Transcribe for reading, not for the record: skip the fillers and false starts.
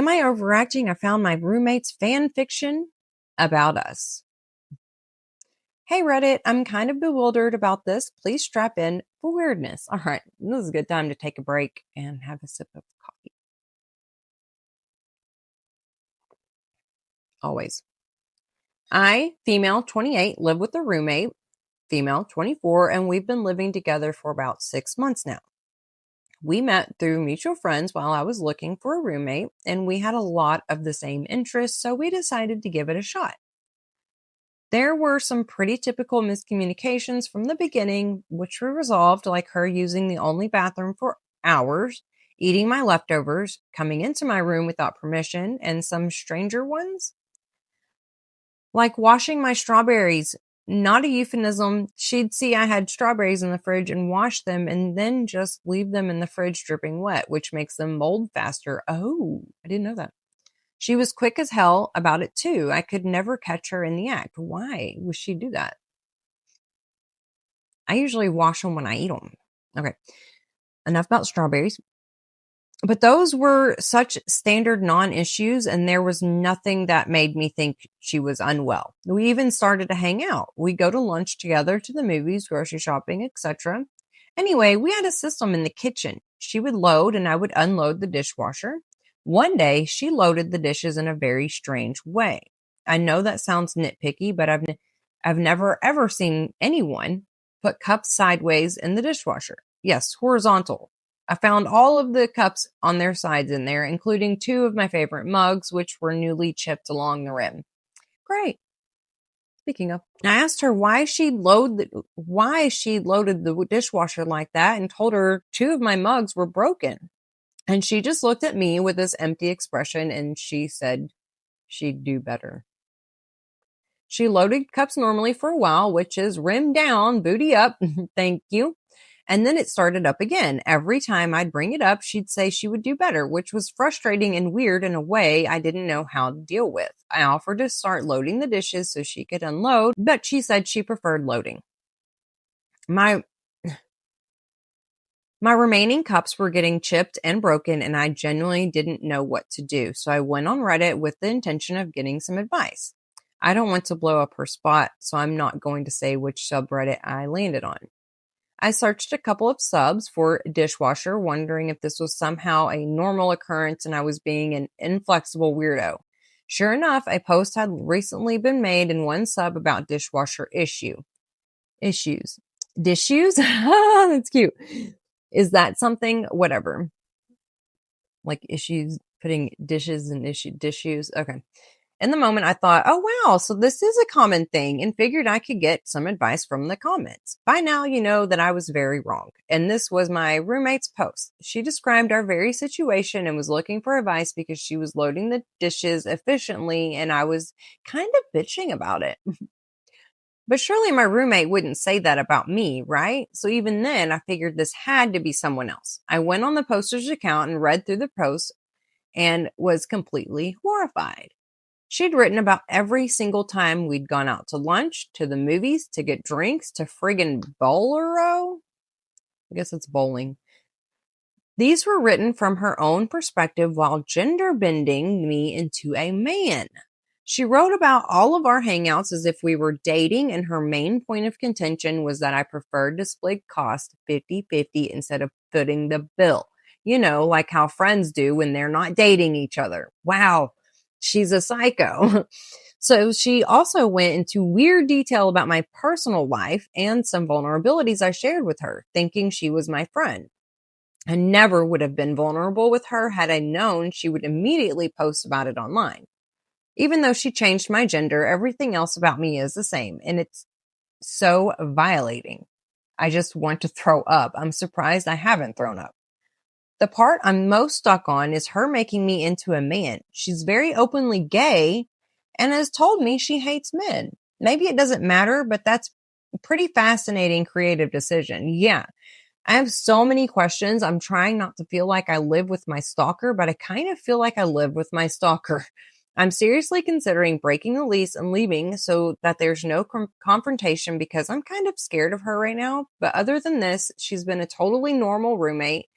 Am I overacting? I found my roommate's fan fiction about us. Hey Reddit, I'm kind of bewildered about this. Please strap in for weirdness. All right, this is a good time to take a break and have a sip of coffee. Always. I, female 28, live with a roommate, female 24, and we've been living together for about 6 months now. We met through mutual friends while I was looking for a roommate, and we had a lot of the same interests, so we decided to give it a shot. There were some pretty typical miscommunications from the beginning, which were resolved, like her using the only bathroom for hours, eating my leftovers, coming into my room without permission, and some stranger ones, like washing my strawberries. Not a euphemism. She'd see I had strawberries in the fridge and wash them and then just leave them in the fridge dripping wet, which makes them mold faster. Oh, I didn't know that. She was quick as hell about it too. I could never catch her in the act. Why would she do that? I usually wash them when I eat them. Okay, enough about strawberries. But those were such standard non-issues, and there was nothing that made me think she was unwell. We even started to hang out. We go to lunch together, to the movies, grocery shopping, etc. Anyway, we had a system in the kitchen. She would load and I would unload the dishwasher. One day, she loaded the dishes in a very strange way. I know that sounds nitpicky, but I've never ever seen anyone put cups sideways in the dishwasher. Yes, horizontal. I found all of the cups on their sides in there, including two of my favorite mugs, which were newly chipped along the rim. Great. Speaking of, I asked her why she loaded the dishwasher like that and told her two of my mugs were broken. And she just looked at me with this empty expression and she said she'd do better. She loaded cups normally for a while, which is rim down, booty up. Thank you. And then it started up again. Every time I'd bring it up, she'd say she would do better, which was frustrating and weird in a way I didn't know how to deal with. I offered to start loading the dishes so she could unload, but she said she preferred loading. My remaining cups were getting chipped and broken, and I genuinely didn't know what to do. So I went on Reddit with the intention of getting some advice. I don't want to blow up her spot, so I'm not going to say which subreddit I landed on. I searched a couple of subs for dishwasher, wondering if this was somehow a normal occurrence and I was being an inflexible weirdo. Sure enough, a post had recently been made in one sub about dishwasher issues. Dishes? That's cute. Is that something? Whatever. Like issues, putting dishes and dishes. Okay. In the moment, I thought, oh, wow, so this is a common thing, and figured I could get some advice from the comments. By now, you know that I was very wrong. And this was my roommate's post. She described our very situation and was looking for advice because she was loading the dishes efficiently, and I was kind of bitching about it. But surely my roommate wouldn't say that about me, right? So even then, I figured this had to be someone else. I went on the poster's account and read through the post and was completely horrified. She'd written about every single time we'd gone out to lunch, to the movies, to get drinks, to friggin' Bowlero. I guess it's bowling. These were written from her own perspective while gender bending me into a man. She wrote about all of our hangouts as if we were dating, and her main point of contention was that I preferred to split cost 50-50 instead of footing the bill. You know, like how friends do when they're not dating each other. Wow. She's a psycho. So she also went into weird detail about my personal life and some vulnerabilities I shared with her, thinking she was my friend. I never would have been vulnerable with her had I known she would immediately post about it online. Even though she changed my gender, everything else about me is the same, and it's so violating. I just want to throw up. I'm surprised I haven't thrown up. The part I'm most stuck on is her making me into a man. She's very openly gay and has told me she hates men. Maybe it doesn't matter, but that's a pretty fascinating creative decision. Yeah, I have so many questions. I'm trying not to feel like I live with my stalker, but I kind of feel like I live with my stalker. I'm seriously considering breaking the lease and leaving so that there's no confrontation because I'm kind of scared of her right now. But other than this, she's been a totally normal roommate